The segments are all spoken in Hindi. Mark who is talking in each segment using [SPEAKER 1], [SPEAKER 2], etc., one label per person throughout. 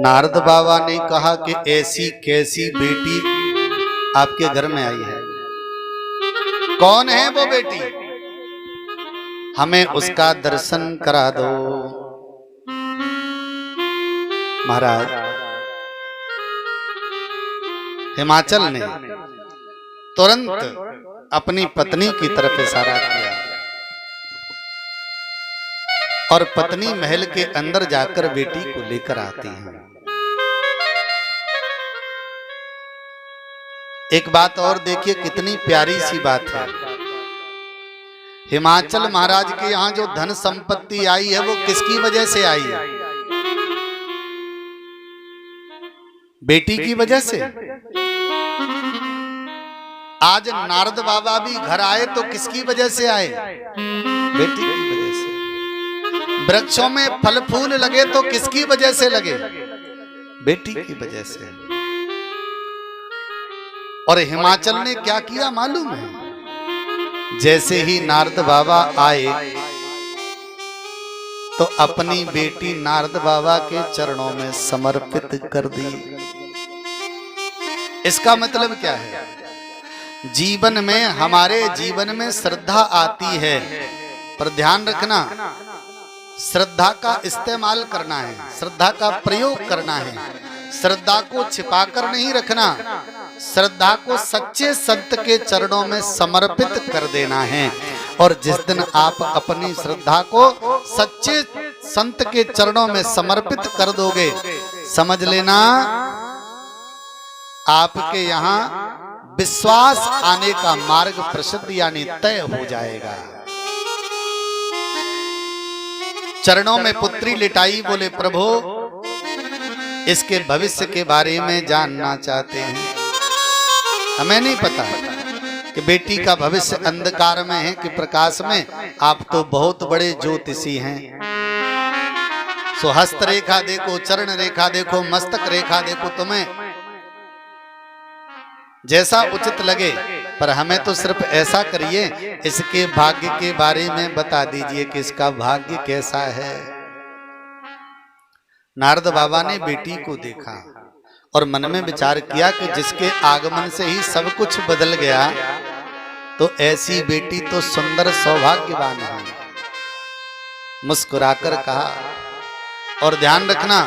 [SPEAKER 1] नारद बाबा ने कहा कि ऐसी कैसी बेटी आपके घर में आई है, कौन है वो बेटी, हमें उसका दर्शन करा दो। महाराज हिमाचल ने तुरंत अपनी पत्नी की तरफ इशारा किया और पत्नी महल के अंदर जाकर बेटी को लेकर आती है। एक बात और देखिए, कितनी प्यारी सी बात है। हिमाचल महाराज के यहाँ जो धन संपत्ति आई है वो किसकी वजह से आई है? बेटी की वजह से। आज नारद बाबा भी घर आए तो किसकी वजह से आए? बेटी की वजह से। वृक्षों में फल फूल लगे तो किसकी वजह से लगे? बेटी की वजह से। और हिमाचल ने क्या किया मालूम है? जैसे ही नारद बाबा आए तो अपनी बेटी नारद बाबा के चरणों में समर्पित कर दी। इसका मतलब क्या है? जीवन में, हमारे जीवन में श्रद्धा आती है, पर ध्यान रखना, श्रद्धा का इस्तेमाल करना है, श्रद्धा का प्रयोग करना है। श्रद्धा को छिपाकर नहीं रखना, श्रद्धा को सच्चे संत के चरणों में समर्पित कर देना है। और जिस दिन आप अपनी श्रद्धा को सच्चे संत के चरणों में समर्पित कर दोगे, समझ लेना आपके यहाँ विश्वास आने का मार्ग प्रसिद्ध यानी तय हो जाएगा। चरणों में पुत्री लिटाई, बोले प्रभु इसके भविष्य के बारे में जानना चाहते हैं। हमें नहीं पता कि बेटी का भविष्य अंधकार में है कि प्रकाश में। आप तो बहुत बड़े ज्योतिषी हैं। सो हस्त रेखा देखो, चरण रेखा देखो, मस्तक रेखा देखो, तुम्हें जैसा उचित लगे, पर हमें तो सिर्फ ऐसा करिए, इसके भाग्य के बारे में बता दीजिए कि इसका भाग्य कैसा है। नारद बाबा ने बेटी को देखा और मन में विचार किया कि जिसके आगमन से ही सब कुछ बदल गया, तो ऐसी बेटी तो सुंदर सौभाग्यवान है। मुस्कुराकर कहा, और ध्यान रखना,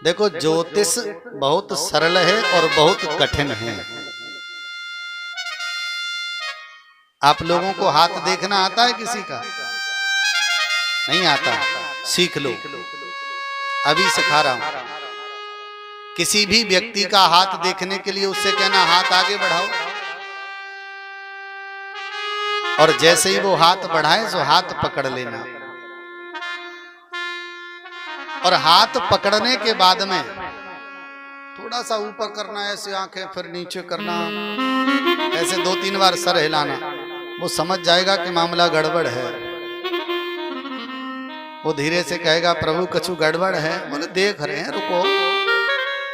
[SPEAKER 1] देखो ज्योतिष बहुत सरल है और बहुत कठिन है। आप लोगों को हाथ देखना आता है किसी का? नहीं आता, सीख लो, अभी सिखा रहा हूं। किसी भी व्यक्ति का हाथ देखने के लिए उससे कहना हाथ आगे बढ़ाओ, और जैसे ही वो हाथ बढ़ाए तो हाथ पकड़ लेना। और हाथ पकड़ने के बाद में थोड़ा सा ऊपर करना, ऐसे आंखें फिर नीचे करना, ऐसे 2-3 बार सर हिलाना। वो समझ जाएगा कि मामला गड़बड़ है। वो धीरे से कहेगा प्रभु कछु गड़बड़ है। बोले देख रहे हैं, रुको,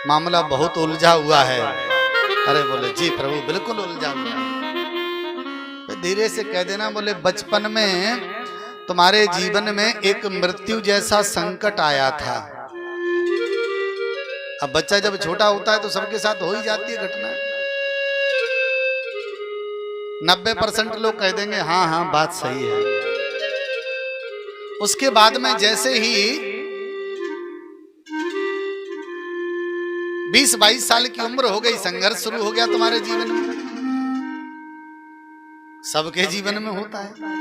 [SPEAKER 1] मामला बहुत उलझा हुआ है। अरे बोले जी प्रभु बिल्कुल उलझा हुआ है। धीरे से कह देना, बोले बचपन में तुम्हारे जीवन में एक मृत्यु जैसा संकट आया था। अब बच्चा जब छोटा होता है तो सबके साथ हो ही जाती है घटना। 90% लोग कह देंगे हाँ हाँ बात सही है। उसके बाद में जैसे ही 20-22 साल की उम्र हो गई, संघर्ष शुरू हो गया तुम्हारे जीवन में। सबके जीवन में होता है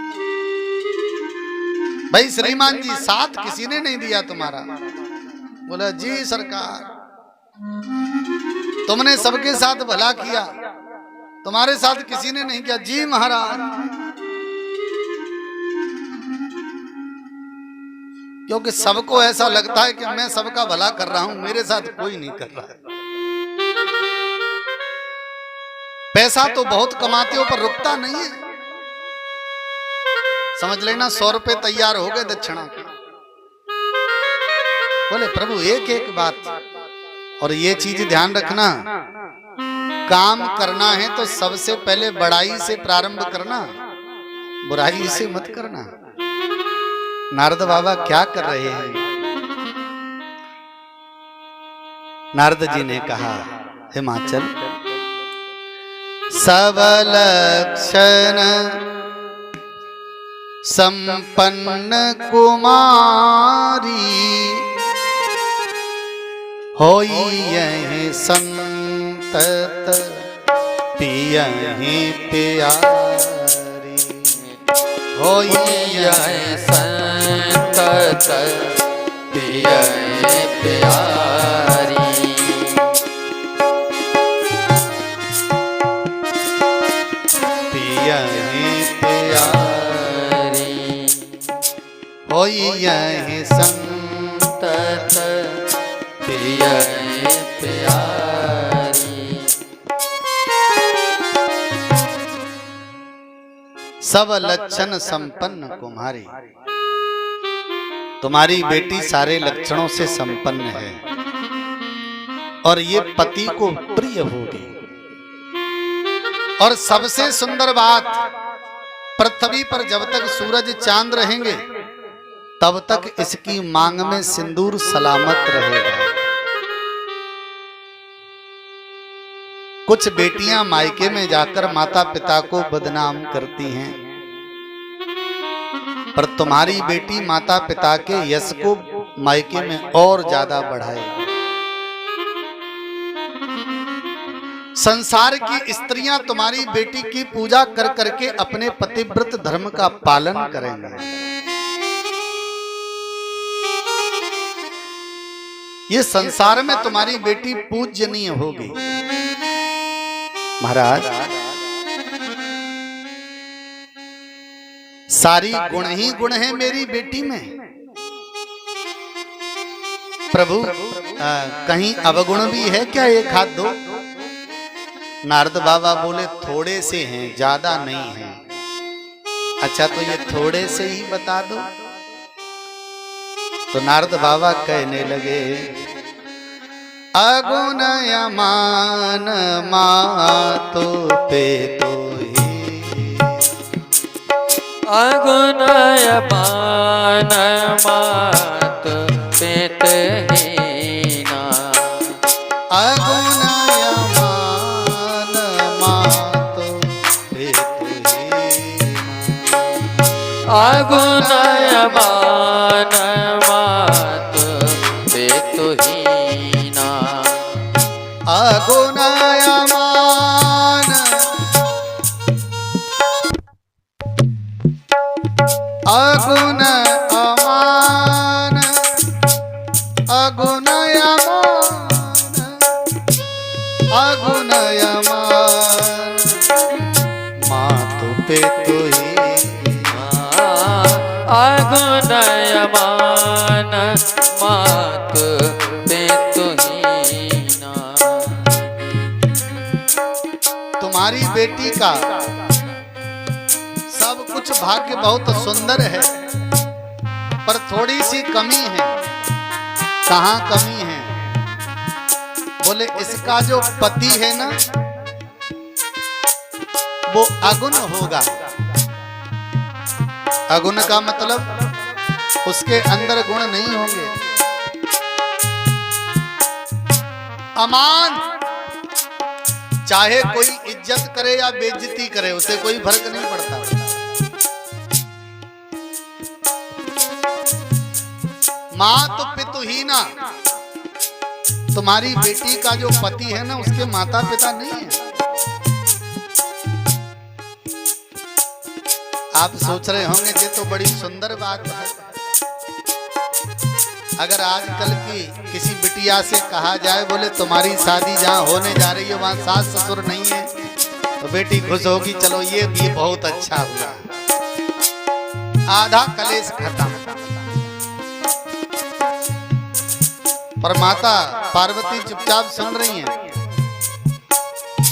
[SPEAKER 1] भाई। श्रीमान जी साथ किसी ने नहीं दिया तुम्हारा। बोला जी सरकार, तुमने सबके साथ भला किया, तुम्हारे साथ किसी ने नहीं किया। जी महाराज, क्योंकि सबको ऐसा लगता है कि मैं सबका भला कर रहा हूं, मेरे साथ कोई नहीं कर रहा है। पैसा तो बहुत कमाते हो पर रुकता नहीं है। समझ लेना 100 रुपए तैयार हो गए दक्षिणा के। बोले प्रभु एक एक बात, और ये चीज ध्यान रखना, काम करना है तो सबसे पहले बड़ाई से प्रारंभ करना, बुराई से मत करना। नारद बाबा क्या कर रहे हैं? नारद जी ने कहा, हिमाचल सब लक्षण संपन्न कुमारी, होई यही संतत पियहि प्यारी, होई यही
[SPEAKER 2] संतत पियहि प्यारी।
[SPEAKER 1] पियहि प्यारी, होई यही
[SPEAKER 2] संतत पियहि प्यारी।
[SPEAKER 1] सब लक्षण संपन्न कुमारी, तुम्हारी बेटी सारे लक्षणों से संपन्न है और ये पति को प्रिय होगी। और सबसे सुंदर बात, पृथ्वी पर जब तक सूरज चांद रहेंगे तब तक इसकी मांग में सिंदूर सलामत रहेगा। कुछ बेटियां मायके में जाकर माता पिता को बदनाम करती हैं, पर तुम्हारी बेटी माता पिता के यश को मायके में और ज्यादा बढ़ाएगी। संसार की स्त्रियां तुम्हारी बेटी की पूजा कर करके अपने पतिव्रत धर्म का पालन करेंगे। ये संसार में तुम्हारी बेटी पूजनीय होगी। महाराज, सारी गुण ही गुण है मेरी बेटी में। प्रभु कहीं अवगुण भी है क्या? एक हाथ दो। नारद बाबा बोले, थोड़े से हैं, ज्यादा नहीं हैं। अच्छा, तो ये थोड़े से ही बता दो। तो नारद बाबा कहने लगे, अगुण यमान मातु पेतु ही,
[SPEAKER 2] अगुण यमान मातु पेतहीना,
[SPEAKER 1] अगुण यमान मातु पेतुहीना,
[SPEAKER 2] अगुण यमान मातु पेतहीना,
[SPEAKER 1] अगुण यमान, अगुण अमान, अगुण यमान, अगुण यमान मातु पेतुहीना,
[SPEAKER 2] अगुण यमान मातु पेतहीना।
[SPEAKER 1] तुम्हारी बेटी का सब कुछ भाग्य बहुत सुंदर है, पर थोड़ी सी कमी है। कहाँ कमी है? बोले, इसका जो पति है ना, वो अगुण होगा। अगुण का मतलब उसके अंदर गुण नहीं होंगे। अमान, चाहे कोई इज्जत करे या बेइज्जती करे, उसे कोई फर्क नहीं पड़ता। मां तो पितुहीना, तुम्हारी बेटी का जो पति है ना, उसके माता पिता नहीं है। आप सोच रहे होंगे ये तो बड़ी सुंदर बात है। अगर आजकल की किसी बिटिया से कहा जाए, बोले तुम्हारी शादी जहाँ होने जा रही है वहां सास ससुर नहीं है, तो बेटी खुश होगी, चलो ये भी बहुत अच्छा हुआ, आधा कलेश खत्म। पर माता पार्वती चुपचाप सुन रही हैं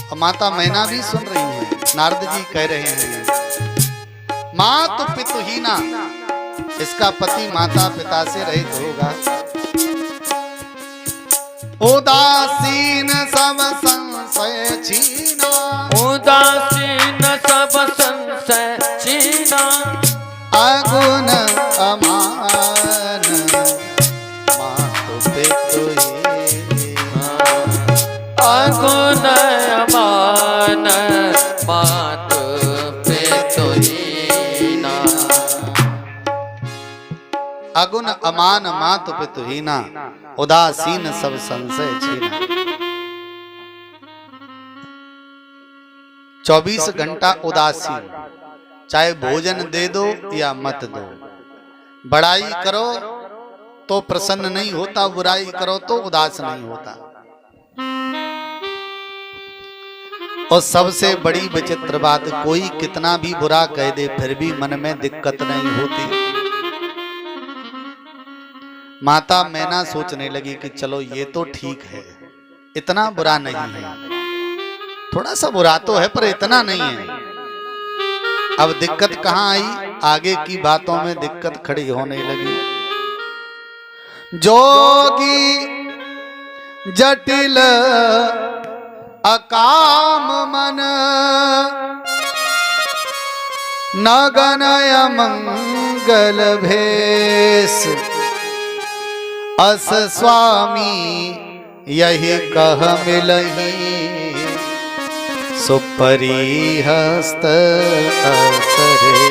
[SPEAKER 1] और माता मैना भी सुन रही हैं। नारद जी कह रहे हैं, मां तो पितुहीना, इसका पति माता पिता से रहित होगा। उदासीन सब संशय छीना,
[SPEAKER 2] उदासीन सब संशय छीना,
[SPEAKER 1] अगुण अमान मातु पितुहीना,
[SPEAKER 2] आगुन अमान मात पितु हीना।
[SPEAKER 1] अगुन अमान मातु पितु हीना, उदासीन सब संशय छीना। 24 घंटा उदासीन, चाहे भोजन दे दो या मत दो। बड़ाई करो तो प्रसन्न नहीं होता, बुराई करो तो उदास नहीं होता। और सबसे बड़ी विचित्र बात, कोई कितना भी बुरा कह दे फिर भी मन में दिक्कत नहीं होती। माता मैना सोचने लगी कि चलो ये तो ठीक है, इतना बुरा नहीं है, थोड़ा सा बुरा तो है पर इतना नहीं है। अब दिक्कत कहाँ आई, आगे की बातों में दिक्कत खड़ी होने लगी। जोगी जटिल अकाम मन, नगनय मंगल भेष। अस स्वामी यही कह मिलही, सुपरी हस्त असरे।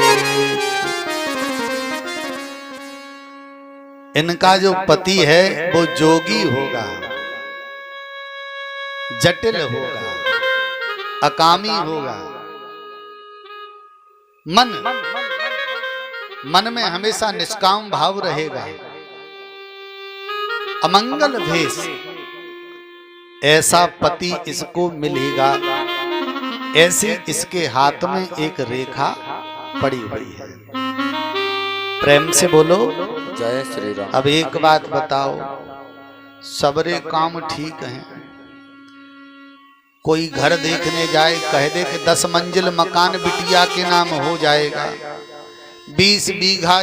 [SPEAKER 1] इनका जो पति है वो जोगी होगा, जटिल होगा, अकामी होगा। मन में हमेशा निष्काम भाव रहेगा। अमंगल भेष, ऐसा पति इसको मिलेगा। ऐसी इसके हाथ में एक रेखा पड़ी हुई है। प्रेम से बोलो
[SPEAKER 2] जय श्री राम।
[SPEAKER 1] अब एक बात बताओ, सबरे काम ठीक हैं। कोई घर देखने जाए, कह दे कि 10 मंजिल मकान बिटिया के नाम हो जाएगा, 20 बीघा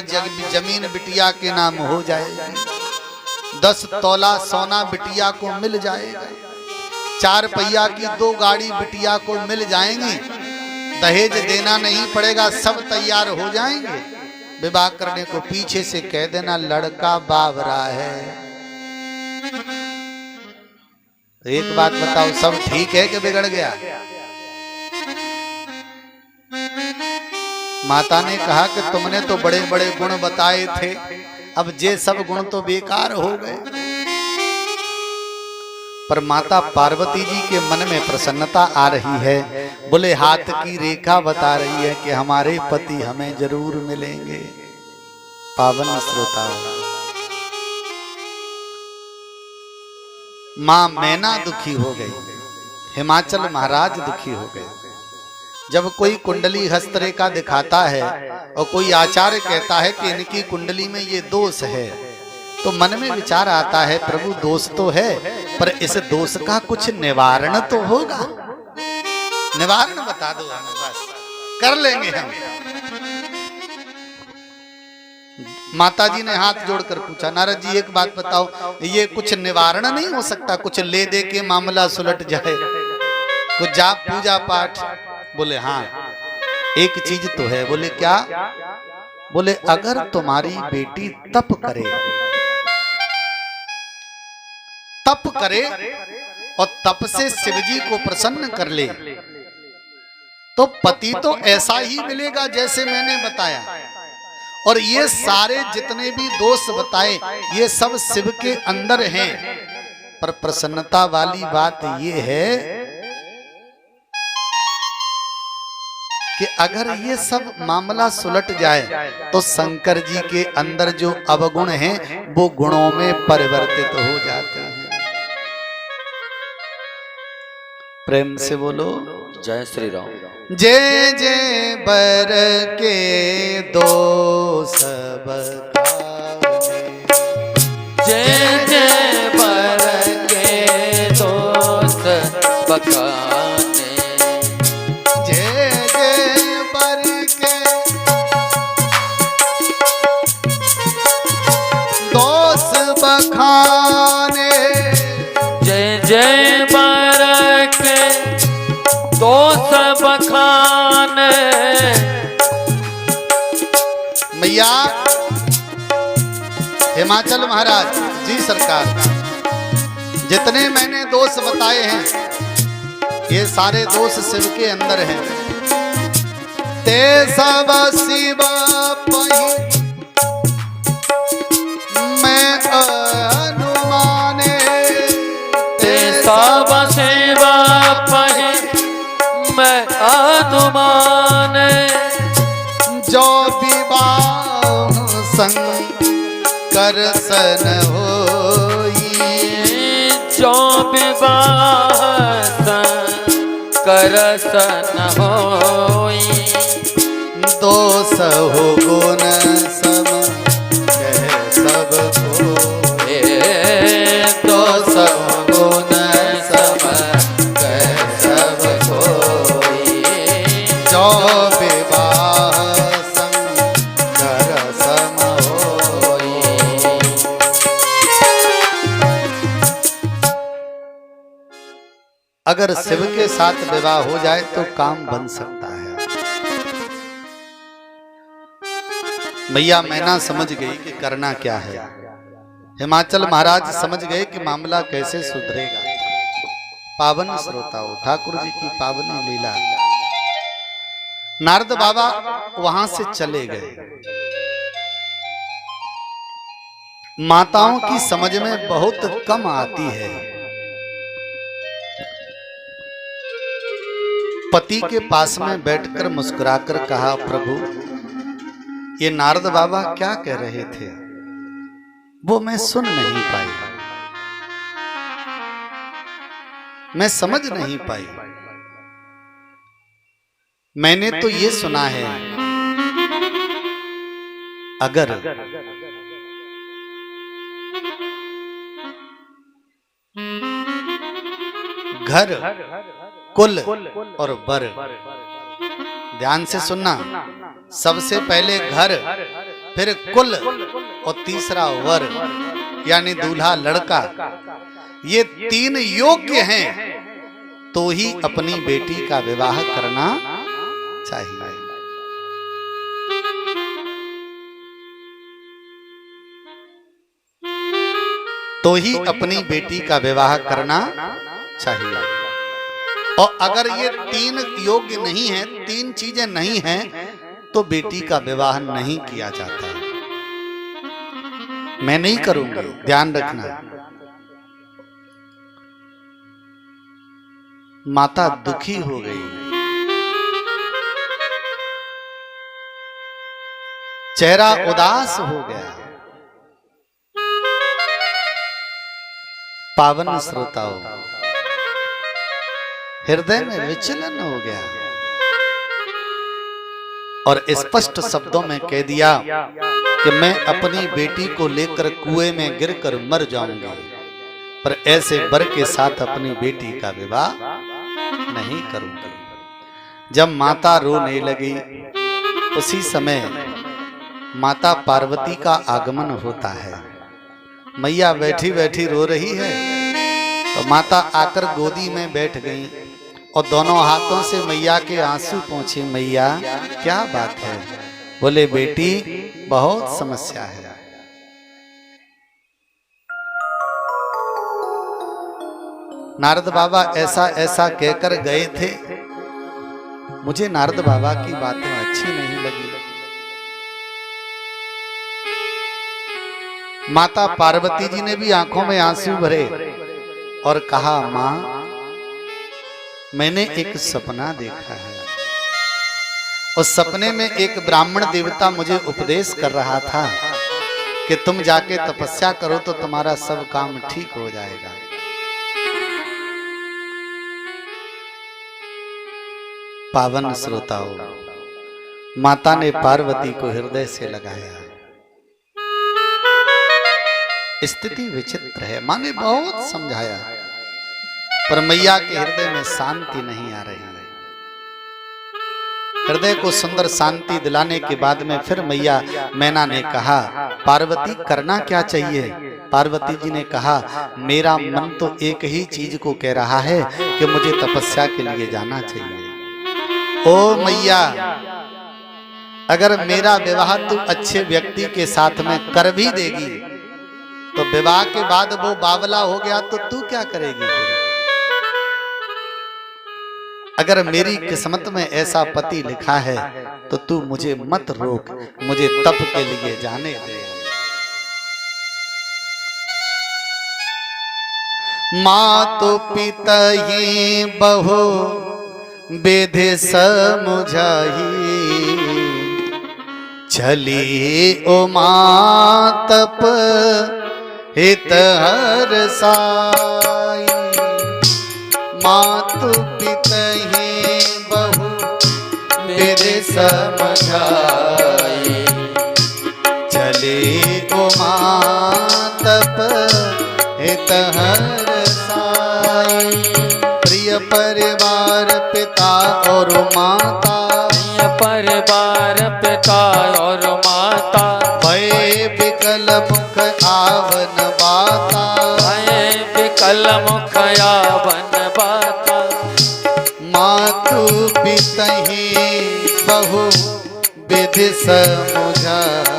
[SPEAKER 1] जमीन बिटिया के नाम हो जाएगी, 10 तोला सोना बिटिया को मिल जाएगा, 4 पहिया की 2 गाड़ी बिटिया को मिल जाएंगी, दहेज देना नहीं पड़ेगा, सब तैयार हो जाएंगे। विवाह करने को पीछे से कह देना लड़का बावरा है। एक बात बताओ, सब ठीक है कि बिगड़ गया? माता ने कहा कि तुमने तो बड़े बड़े गुण बताए थे, अब ये सब गुण तो बेकार हो गए। पर माता पार्वती जी के मन में प्रसन्नता आ रही है। बोले हाथ की रेखा बता रही है कि हमारे पति हमें जरूर मिलेंगे। पावन श्रोताओं, मां मैना दुखी हो गई, हिमाचल महाराज दुखी हो गए। जब कोई कुंडली हस्तरेखा दिखाता है और कोई आचार्य कहता है कि इनकी कुंडली में ये दोष है, तो मन में विचार आता है प्रभु दोष तो है, पर इस दोष का कुछ निवारण तो होगा। निवारण बता दो हमें, बस कर लेंगे हम। माता जी ने हाथ जोड़कर पूछा, नारद जी एक बात बताओ, ये कुछ निवारण नहीं हो सकता? कुछ ले दे के मामला सुलट जाए, कुछ जाप पूजा पाठ? बोले हाँ, एक चीज तो है। बोले क्या? बोले अगर तुम्हारी बेटी तप करे और तप से शिवजी को प्रसन्न कर ले, तो पति तो ऐसा ही मिलेगा जैसे मैंने बताया। और ये सारे जितने भी दोष बताए ये सब शिव के अंदर हैं। पर प्रसन्नता वाली बात ये है कि अगर ये सब मामला सुलट जाए तो शंकर जी के अंदर जो अवगुण हैं वो गुणों में परिवर्तित हो जाते हैं। प्रेम से बोलो
[SPEAKER 2] जय श्री राम।
[SPEAKER 1] जय जय बर के दोष बखाने,
[SPEAKER 2] जय जय बर के दोष बखाने,
[SPEAKER 1] जय जय बर के दोष बखाने,
[SPEAKER 2] जय जय बर के दोष बखाने।
[SPEAKER 1] मैया हिमाचल महाराज जी सरकार, जितने मैंने दोष बताए हैं ये सारे दोष शिव के अंदर हैं। ते सब शिव पहि मैं अनुमाने,
[SPEAKER 2] ते सब शिव पहि मैं अनुमाने,
[SPEAKER 1] जो विवाह संकर सन होई,
[SPEAKER 2] जो विवाह संकर सन होई,
[SPEAKER 1] दोष हो गुण सम कह सब कोई, दोष हो गुण सम कह सब कोई, जो विवाह संकर सम होई। अगर शिव के साथ विवाह हो जाए तो काम बन सकता है। मैया मैना समझ गई कि करना क्या है। हिमाचल महाराज समझ गए कि मामला कैसे सुधरेगा। पावन श्रोताओं, ठाकुर जी की पावन लीला। नारद बाबा वहां से चले गए। माताओं की समझ में बहुत कम आती है। पति के पास में बैठकर मुस्कुराकर कहा, प्रभु ये नारद बाबा क्या कह रहे थे वो मैं सुन नहीं पाई, मैं समझ नहीं पाई। मैंने तो ये सुना है अगर घर, कुल और बर, ध्यान से सुनना, सबसे पहले घर, फिर कुल और तीसरा वर यानी दूल्हा लड़का, ये तीन योग्य हैं तो ही अपनी बेटी का विवाह करना चाहिए। तो ही अपनी बेटी का विवाह करना चाहिए। और अगर ये तीन योग्य नहीं है, तीन चीजें नहीं हैं, तो बेटी का विवाह नहीं किया जाता। मैं नहीं करूंगी, ध्यान रखना। माता दुखी हो गई, चेहरा उदास हो गया। पावन श्रोताओं, हृदय में विचलन हो गया और स्पष्ट शब्दों में कह दिया कि मैं अपनी बेटी को लेकर कुएं में गिरकर मर जाऊंगी, पर ऐसे वर के साथ अपनी बेटी का विवाह नहीं करूंगी। जब माता रोने लगी, उसी समय माता पार्वती का आगमन होता है। मैया बैठी बैठी रो रही है तो माता आकर गोदी में बैठ गई और दोनों हाथों से मैया के आंसू पोंछे। मैया क्या बात है? बोले बेटी बहुत समस्या है। नारद बाबा ऐसा ऐसा कहकर गए थे। मुझे नारद बाबा की बातें अच्छी नहीं लगी। माता पार्वती जी ने भी आंखों में आंसू भरे और कहा, मां मैंने एक सपना देखा है। उस सपने में एक ब्राह्मण देवता मुझे उपदेश कर रहा था कि तुम जाके तपस्या करो तो तुम्हारा सब काम ठीक हो जाएगा। पावन श्रोताओं, माता ने पार्वती को हृदय से लगाया। स्थिति विचित्र है। माँ ने बहुत समझाया पर मैया के हृदय में शांति नहीं आ रही है। हृदय को सुंदर शांति दिलाने के बाद में फिर मैया मैना ने कहा, पार्वती करना क्या चाहिए? पार्वती जी ने कहा, मेरा मन तो एक ही चीज को कह रहा है कि मुझे तपस्या के लिए जाना चाहिए। ओ मैया, अगर मेरा विवाह तू अच्छे व्यक्ति के साथ में कर भी देगी तो विवाह के बाद वो बावला हो गया तो तू क्या करेगी फिर? अगर मेरी किस्मत में ऐसा पति लिखा है तो तू मुझे मत रोक, मुझे तप के लिए जाने दे। मातु पिता ही बहु विधि समुझाही, चली उमा तप हित हर साई। मातु पितहि बहु विधि समझाई, चले उमा तप हित हर साई। प्रिय परिवार पिता और माता,
[SPEAKER 2] प्रिय परिवार पिता और माता,
[SPEAKER 1] भय विकल मुख आवन बाता,
[SPEAKER 2] भय विकल मुख आवन बाता।
[SPEAKER 1] मातु पितहि बहु विधि समुझाई,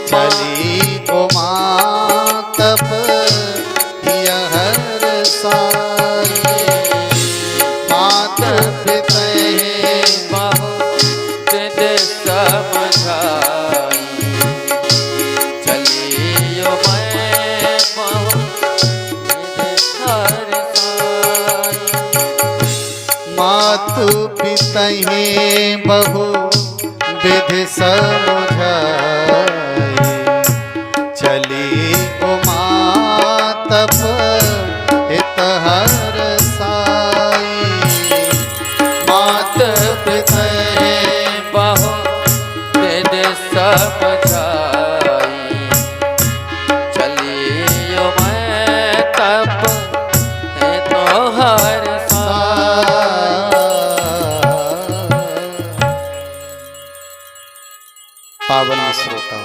[SPEAKER 1] चली उमा तप हिय हर साई। मातु पितहि
[SPEAKER 2] बहु विधि समझाई, चलियो मैं बहु विधि हर साई।
[SPEAKER 1] मातु पितहि बहु विधि समुझाई, चली उमा तप हित हर साई। मातु पितहि
[SPEAKER 2] बहु विधि समझाई, चलियो मैं तप हेतु हर साई।
[SPEAKER 1] पावन श्रोता